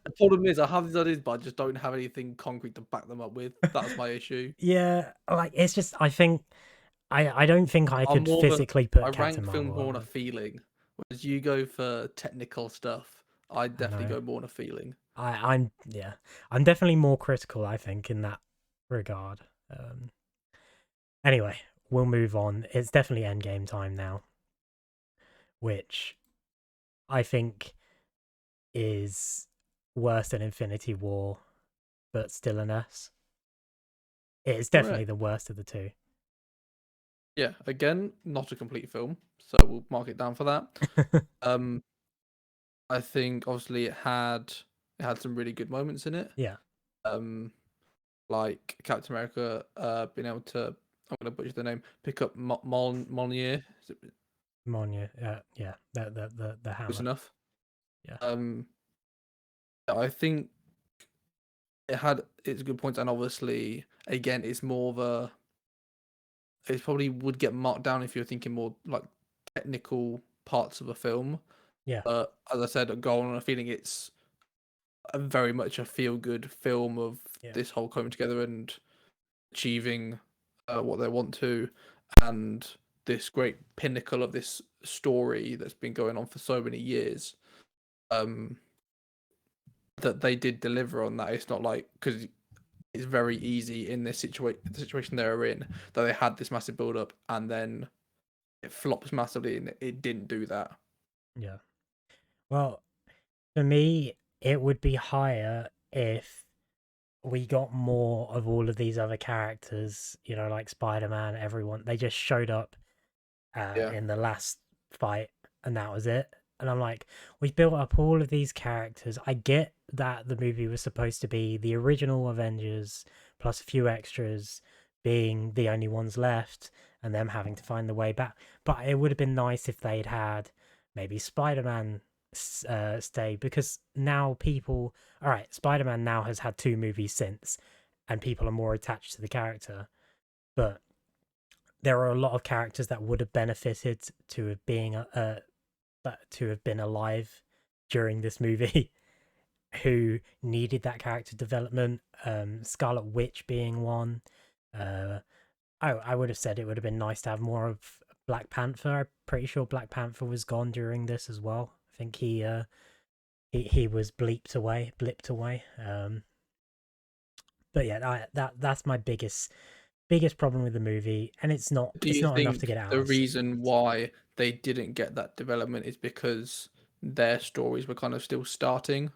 The problem is I have these ideas, but I just don't have anything concrete to back them up with. That's my issue. Yeah, like it's just I think I don't think I I'm could more of a physically I put Captain rank films Marvel more up on a there. feeling, whereas you go for technical stuff. I I definitely know. go more on a feeling. I'm yeah. I'm definitely more critical, I think, in that regard. Anyway, we'll move on. It's definitely endgame time now, which I think is worse than Infinity War, but still an S. It's definitely Correct. the worst of the two. Yeah. Again, not a complete film, so we'll mark it down for that. Um, I think obviously it had some really good moments in it. Yeah, Um, like Captain America, being able to, I'm gonna butcher the name, pick up Molnier. Is it Monya. Yeah, the close hammer. enough? Yeah, Um, I think it had its good points, and obviously, again, it's more of a. It probably would get marked down if you're thinking more like technical parts of a film. yeah, But as I said, go on a feeling it's very much a feel good film of yeah, this whole coming together and achieving what they want to, and this great pinnacle of this story that's been going on for so many years. Um, that they did deliver on that. It's not like because it's very easy in this the situation they're in, that they had this massive build up and then it flops massively and it didn't do that. yeah. Well, for me, it would be higher if we got more of all of these other characters, like Spider-Man, everyone. They just showed up Yeah, in the last fight, and that was it. And I'm like, we've built up all of these characters. I get that the movie was supposed to be the original Avengers plus a few extras being the only ones left and them having to find the way back. But it would have been nice if they'd had maybe Spider-Man stay, because now people, all right, Spider-Man now has had two movies since, and people are more attached to the character. But there are a lot of characters that would have benefited to have being to have been alive during this movie who needed that character development. Scarlet Witch being one. Uh, I would have said it would have been nice to have more of Black Panther. I'm pretty sure Black Panther was gone during this as well. I think he was blipped away. But yeah, that's my biggest problem with the movie, and do it's you not enough to think get out the of C. reason why they didn't get that development is because their stories were kind of still starting,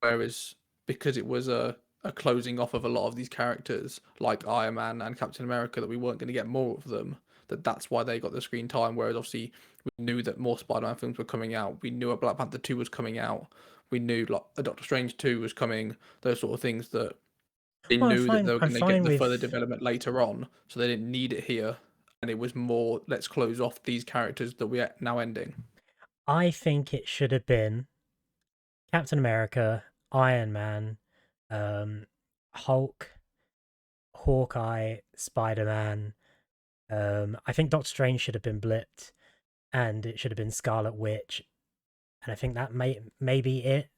whereas because it was a a closing off of a lot of these characters, like Iron Man and Captain America, that we weren't going to get more of them. That's why they got the screen time. Whereas obviously we knew that more Spider-Man films were coming out. We knew a Black Panther 2 was coming out. We knew like a Doctor Strange 2 was coming. Those sort of things that they Well, knew that they were I'm going to get fine the further with. development later on, so they didn't need it here. And it was more, let's close off these characters that we're now ending. I think it should have been Captain America, Iron Man, um, Hulk, Hawkeye, Spider Man. I think Doctor Strange should have been blipped, and it should have been Scarlet Witch, and I think that may be it.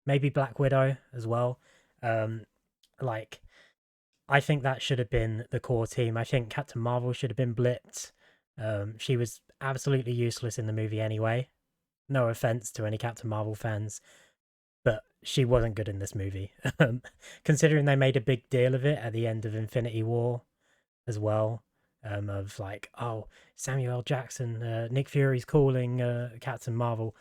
Maybe Black Widow as well. Um, like I think that should have been the core team. I think Captain Marvel should have been blipped. She was absolutely useless in the movie anyway. No offense to any Captain Marvel fans, but she wasn't good in this movie. Considering they made a big deal of it at the end of Infinity War as well. Of like, oh, Samuel L. Jackson, Nick Fury's calling Captain Marvel,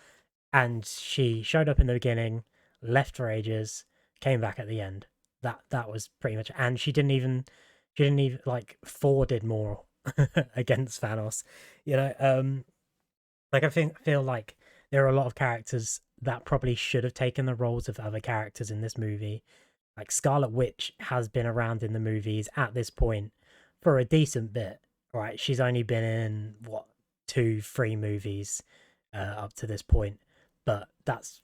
and she showed up in the beginning, left for ages, came back at the end. That was pretty much, and she didn't even like Thor did more against Thanos, you know. Like feel like there are a lot of characters that probably should have taken the roles of other characters in this movie. Like Scarlet Witch has been around in the movies at this point for a decent bit, right? She's only been in what 2, 3 movies up to this point, but that's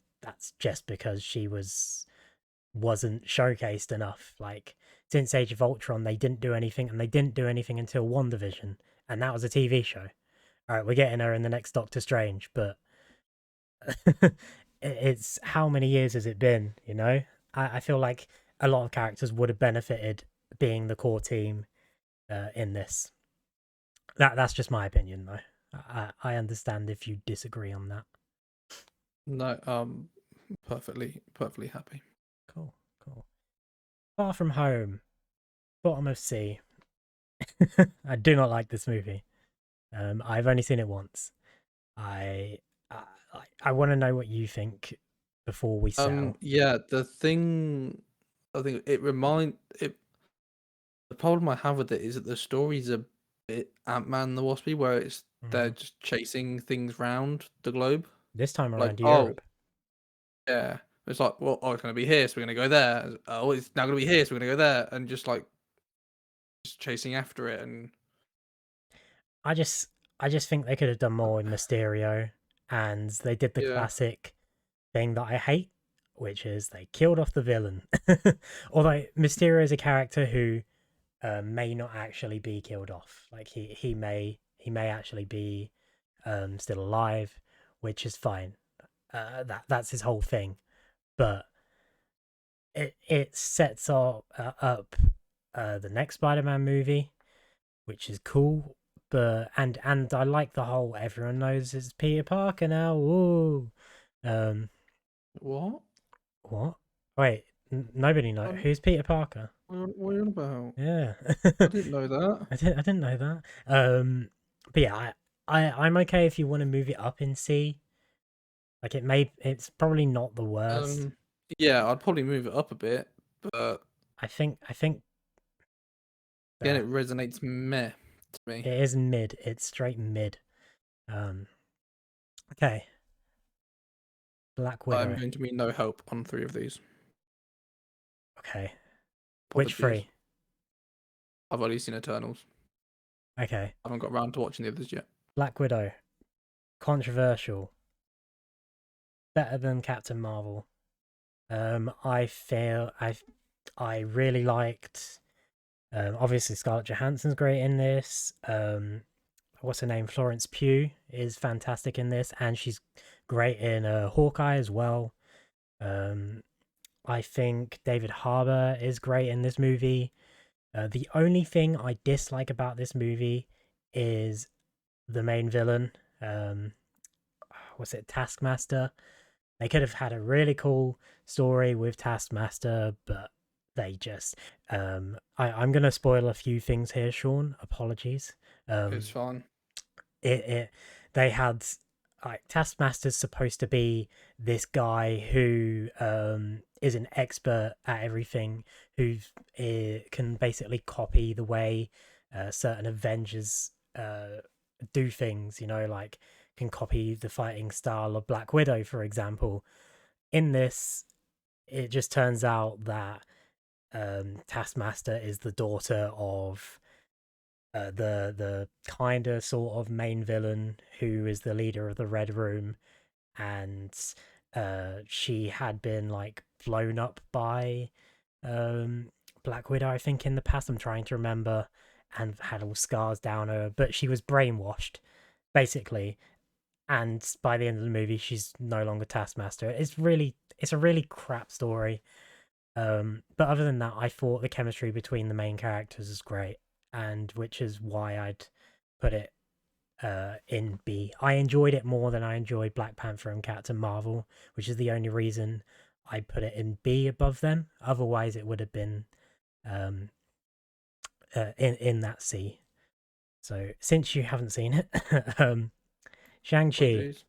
just because she wasn't showcased enough. Like since Age of Ultron, they didn't do anything, and they didn't do anything until WandaVision, and that was a TV show. All right, we're getting her in the next Doctor Strange, but it's how many years has it been? You know, I feel like a lot of characters would have benefited being the core team in this. That's just my opinion, though. I understand if you disagree on that. No, perfectly happy. Cool, cool. Far From Home, Bottom of Sea. I do not like this movie. I've only seen it once. I I, I want to know what you think before we settle. Yeah, the thing I think the problem I have with it is that the story's a bit Ant-Man and the Waspy, where they're Mhm. just chasing things round the globe. This time Like, around oh Europe. yeah, it's like, well, oh, it's gonna be here, so we're gonna go there. Oh, it's now gonna be here, so we're gonna go there, and just chasing after it, and I just I just think they could have done more with Mysterio, and they did the yeah, classic thing that I hate, which is they killed off the villain. Although Mysterio is a character who may not actually be killed off. Like he may actually be still alive, which is fine. That's his whole thing. But it sets up the next Spider-Man movie, which is cool. But and I like the whole everyone knows it's Peter Parker now. Ooh. Um, what? what? Wait, nobody know What, who's Peter Parker. what are you on about? Yeah, I didn't know that. I didn't know that. But yeah, I'm okay if you want to move it up in C. Like it's probably not the worst. Um, yeah, I'd probably move it up a bit, but I think again, that it resonates meh to me. it is mid. It's straight mid. Um, okay, Black I'm Widow. going to be no help on 3 of these. Okay, which Apologies. three? I've only seen Eternals. Okay, I haven't got around to watching the others yet. Black Widow. Controversial. Better than Captain Marvel. I feel I really liked. Obviously Scarlett Johansson's great in this. What's her name? Florence Pugh is fantastic in this, and she's great in Hawkeye as well. Um, I think David Harbour is great in this movie. The only thing I dislike about this movie is the main villain. Um, what's it? Taskmaster. They could have had a really cool story with Taskmaster, but they just I'm gonna spoil a few things here, Sean. Apologies. It's Um fine. it they had like Taskmaster's supposed to be this guy who is an expert at everything, who can basically copy the way certain Avengers do things. You know, like can copy the fighting style of Black Widow, for example. In this, it just turns out that Taskmaster is the daughter of the kind of sort of main villain who is the leader of the Red Room, and she had been like blown up by um, Black Widow, I think, in the past. I'm trying to remember, and had all scars down her, but she was brainwashed, basically. And by the end of the movie, she's no longer Taskmaster. It's a really crap story. But other than that, I thought the chemistry between the main characters is great, and which is why I'd put it in B. I enjoyed it more than I enjoyed Black Panther and Captain Marvel, which is the only reason I put it in B above them. Otherwise, it would have been um, in that C. So since you haven't seen it, Shang-Chi, Apologies.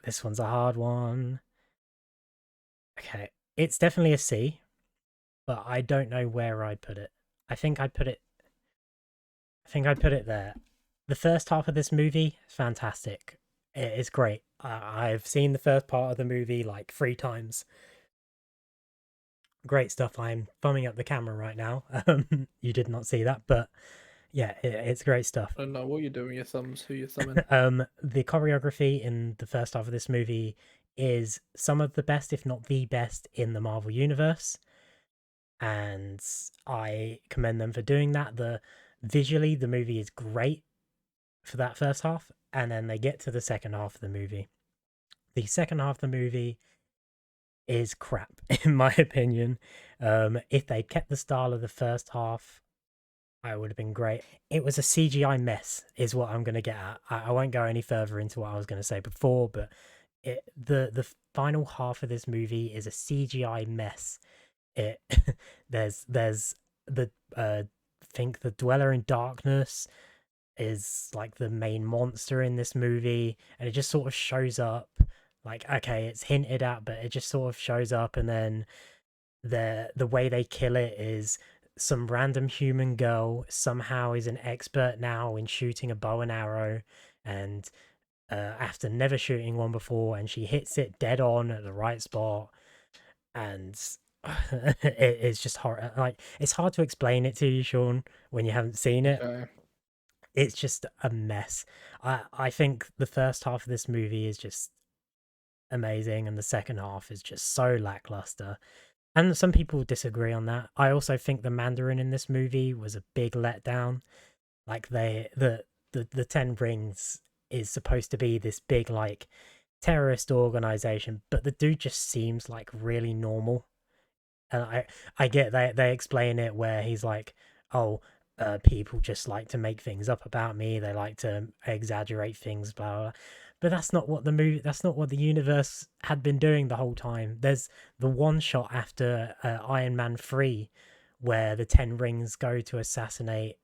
this one's a hard one. Okay, it's definitely a C, but I don't know where I'd put it. I think I'd put it. I think I'd put it there. The first half of this movie is fantastic. It is great. I've seen the first part of the movie like 3 times. Great stuff. I'm thumbing up the camera right now. You did not see that, but yeah, it's great stuff. I don't know what you're doing. Your thumbs. Who you're thumbing? The choreography in the first half of this movie is some of the best, if not the best, in the Marvel universe, and I commend them for doing that. Visually, the movie is great for that first half, and then they get to the second half of the movie. The second half of the movie is crap, in my opinion. If they'd kept the style of the first half, I would have been great. It was a CGI mess, is what I'm going to get at. I won't go any further into what I was going to say before, but the final half of this movie is a CGI mess. It there's the think the Dweller in Darkness is like the main monster in this movie, and it just sort of shows up. Like, okay, it's hinted at, but it just sort of shows up, and then the way they kill it is some random human girl somehow is an expert now in shooting a bow and arrow, and after never shooting one before, and she hits it dead on at the right spot, and it's just hard. Like, it's hard to explain it to you, Sean, when you haven't seen it. Okay. It's just a mess. I think the first half of this movie is just amazing, and the second half is just so lackluster. And some people disagree on that. I also think the Mandarin in this movie was a big letdown. Like the Ten Rings is supposed to be this big like terrorist organization, but the dude just seems like really normal. And I get they explain it where he's like, oh, people just like to make things up about me. They like to exaggerate things, blah, blah. But that's not what the movie. That's not what the universe had been doing the whole time. There's the one shot after Iron Man 3, where the Ten Rings go to assassinate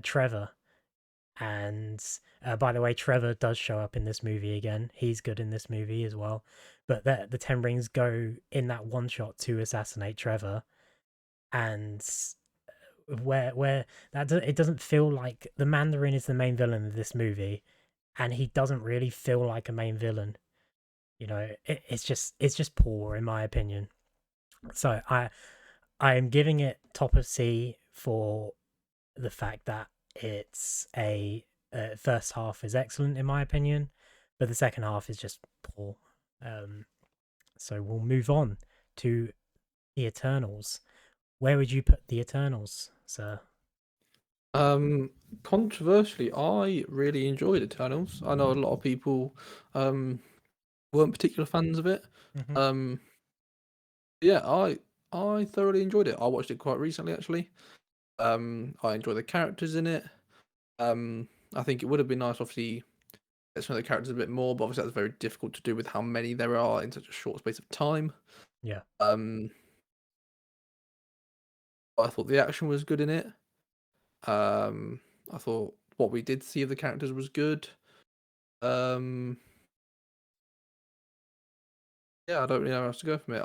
Trevor. And by the way, Trevor does show up in this movie again. He's good in this movie as well. But the Ten Rings go in that one shot to assassinate Trevor, and where it doesn't feel like the Mandarin is the main villain of this movie, and he doesn't really feel like a main villain. You know, it's just poor in my opinion. So I am giving it top of C for the fact that it's a first half is excellent in my opinion, but the second half is just poor. Um, so we'll move on to the Eternals. Where would you put the Eternals, sir? Controversially, I really enjoyed Eternals. I know a lot of people weren't particular fans of it. Mm-hmm. Um, yeah, I thoroughly enjoyed it. I watched it quite recently, actually. I enjoy the characters in it. I think it would have been nice, obviously, get some of the characters a bit more, but obviously that's very difficult to do with how many there are in such a short space of time. Yeah. Um, I thought the action was good in it. I thought what we did see of the characters was good. Um, yeah, I don't really know how else to go from it.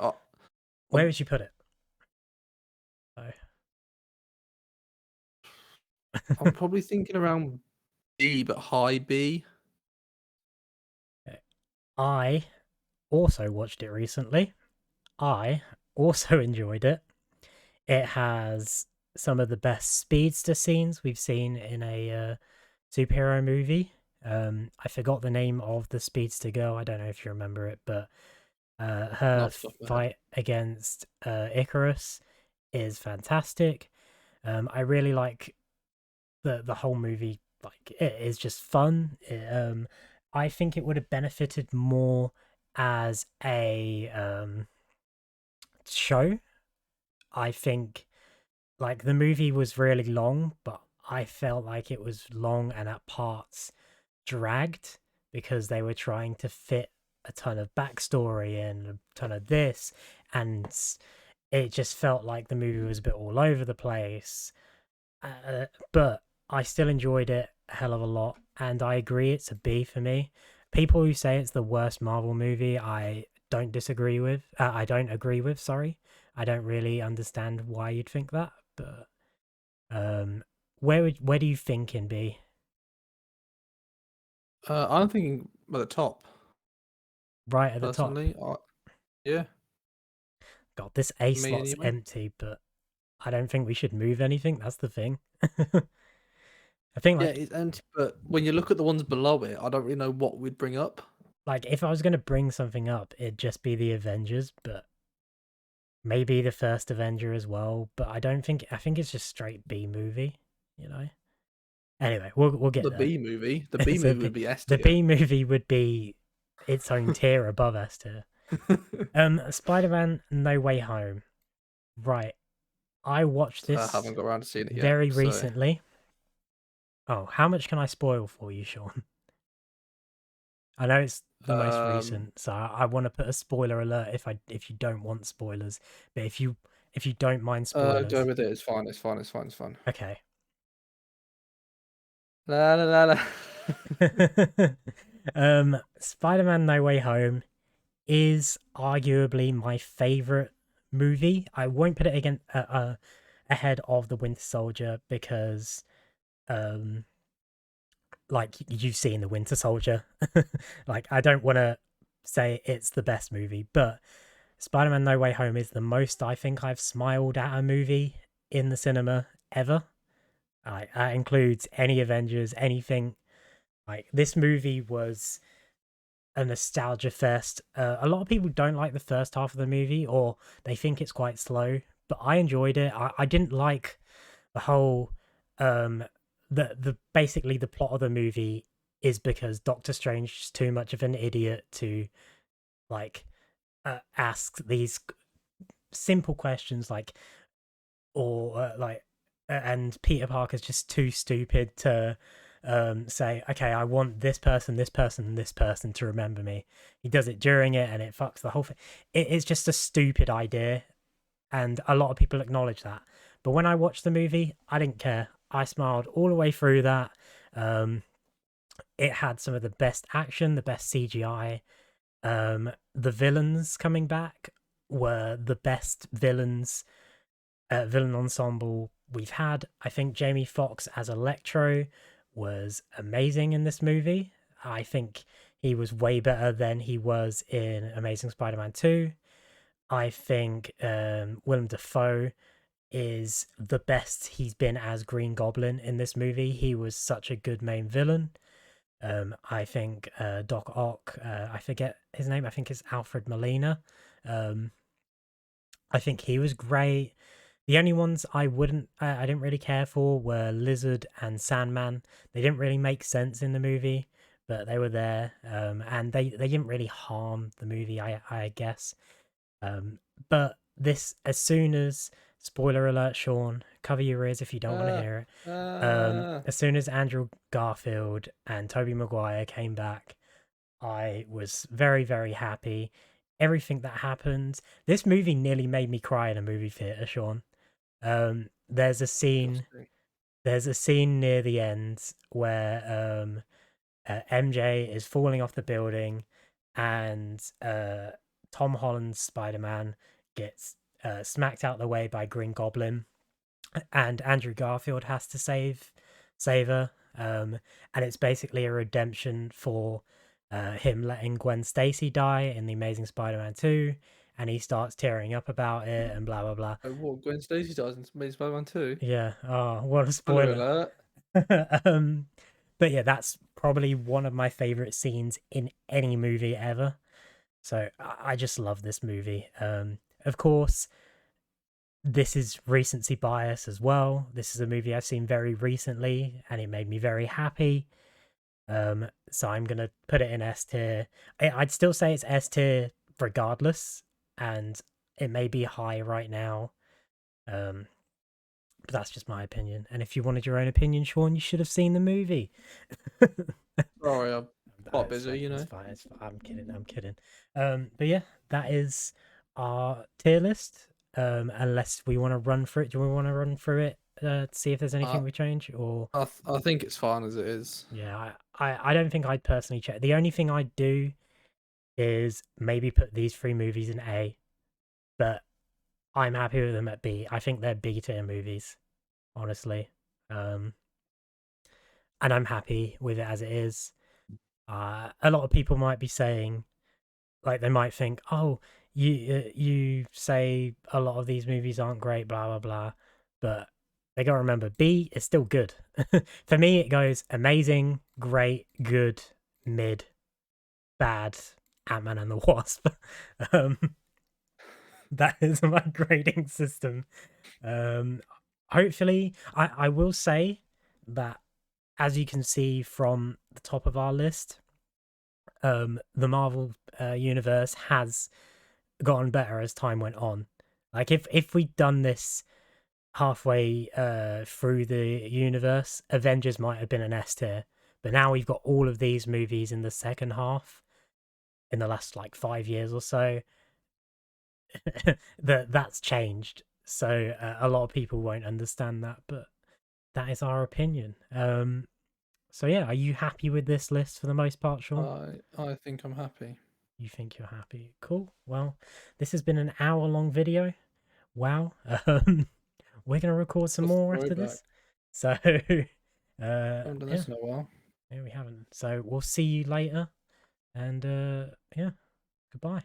Where would you put it? I'm probably thinking around B, but high B. I also watched it recently. I also enjoyed it. It has some of the best speedster scenes we've seen in a superhero movie. I forgot the name of the speedster girl. I don't know if you remember it, but Not her off the top of my head. fight against Icarus is fantastic. I really like the whole movie. Like, it is just fun. I think it would have benefited more as a show. I think like the movie was really long, but I felt like it was long and at parts dragged because they were trying to fit a ton of backstory and a ton of this, and it just felt like the movie was a bit all over the place. But I still enjoyed it a hell of a lot, and I agree it's a B for me. People who say it's the worst Marvel movie, I don't disagree with. I don't agree with. Sorry, I don't really understand why you'd think that. But where do you think in B? I'm thinking at the top, Right at the top. personally. Yeah, God, this A for me slot's anyway. empty, but I don't think we should move anything. That's the thing. I think Yeah, it's empty, but when you look at the ones below it, I don't really know what we'd bring up. like if I was gonna bring something up, it'd just be the Avengers, but maybe the first Avenger as well. But I think it's just straight B movie, you know. Anyway, we'll get The there. B movie, the B So movie would be S the tier. B movie would be its own tier above S tier. Spider-Man: No Way Home. Right, I watched I this haven't got around to seeing it yet, very so recently. Oh, how much can I spoil for you, Sean? I know it's the most um, recent, so I want to put a spoiler alert if you don't want spoilers, but if you don't mind go spoilers, with it. It's fine. It's fine. It's fine. It's fine. okay. La la la la. Spider-Man: No Way Home is arguably my favorite movie. I won't put it again ahead of the Winter Soldier because um like you've seen the Winter Soldier. Like I don't want to say it's the best movie, but Spider-Man: No Way Home is the most I think I've smiled at a movie in the cinema ever. That includes any Avengers, anything. Like this movie was a nostalgia fest. A lot of people don't like the first half of the movie, or they think it's quite slow. But I enjoyed it. I didn't like the whole um the basically the plot of the movie is because Doctor Strange is too much of an idiot to like ask these simple questions like or and Peter Parker's just too stupid to say, okay, I want this person, this person, and this person to remember me. He does it during it and it fucks the whole thing. It is just a stupid idea, and a lot of people acknowledge that. But when I watched the movie, I didn't care. I smiled all the way through that. Um, it had some of the best action, the best CGI. The villains coming back were the best villain ensemble we've had. I think Jamie Foxx as Electro was amazing in this movie. I think he was way better than he was in Amazing Spider-Man 2. I think Willem Dafoe is the best he's been as Green Goblin in this movie. He was such a good main villain. I think Doc Ock, I forget his name, I think it's Alfred Molina. Um, I think he was great. The only ones I didn't really care for were Lizard and Sandman. They didn't really make sense in the movie, but they were there, and they didn't really harm the movie. I guess. Um, but this, as soon as spoiler alert, Sean, cover your ears if you don't want to uh, hear it. uh, As soon as Andrew Garfield and Toby Maguire came back, I was very, very happy. Everything that happened, this movie nearly made me cry in a movie theater, Sean. There's a scene disgusting. there's a scene near the end where MJ is falling off the building, and Tom Holland's Spider-Man gets smacked out of the way by Green Goblin, and Andrew Garfield has to save her. And it's basically a redemption for him letting Gwen Stacy die in the Amazing Spider-Man 2, and he starts tearing up about it and blah blah blah. Oh, what, Gwen Stacy dies in Amazing Spider-Man 2? Yeah. Oh, what a Spoiler spoiler. alert. um, but yeah, that's probably one of my favorite scenes in any movie ever. So I just love this movie. Of course, this is recency bias as well. This is a movie I've seen very recently, and it made me very happy. So I'm gonna put it in S tier. I'd still say it's S tier regardless, and it may be high right now. Um, but that's just my opinion. And if you wanted your own opinion, Sean, you should have seen the movie. Sorry, I'm quite It's busy, fine. you It's know. fine. It's fine. I'm kidding. I'm kidding. But yeah, that is our tier list. Unless we want to run through it, do we want to run through it to see if there's I anything we change? Or I think it's fine as it is. yeah, I don't think I'd personally check. The only thing I'd do is maybe put these three movies in A, but I'm happy with them at B. I think they're B tier movies, honestly. Um, and I'm happy with it as it is. A lot of people might be saying, like, they might think, oh, you say a lot of these movies aren't great, blah blah blah, but they gotta remember B is still good. For me, it goes amazing, great, good, mid, bad, Ant-Man and the Wasp. um, that is my grading system. Um, hopefully, I will say that, as you can see from the top of our list, the Marvel universe has gotten better as time went on. Like, if we'd done this halfway through the universe, Avengers might have been an S tier. But now we've got all of these movies in the second half in the last like 5 years or so. That's changed. So a lot of people won't understand that, but that is our opinion. So yeah, are you happy with this list for the most part, Sean? I think I'm happy. You think you're happy? Cool. Well, this has been an hour-long video. Wow. We're gonna record some That's the more after throwback. this. So, Haven't done yeah, this in a while. yeah, we haven't. So we'll see you later, and yeah, goodbye.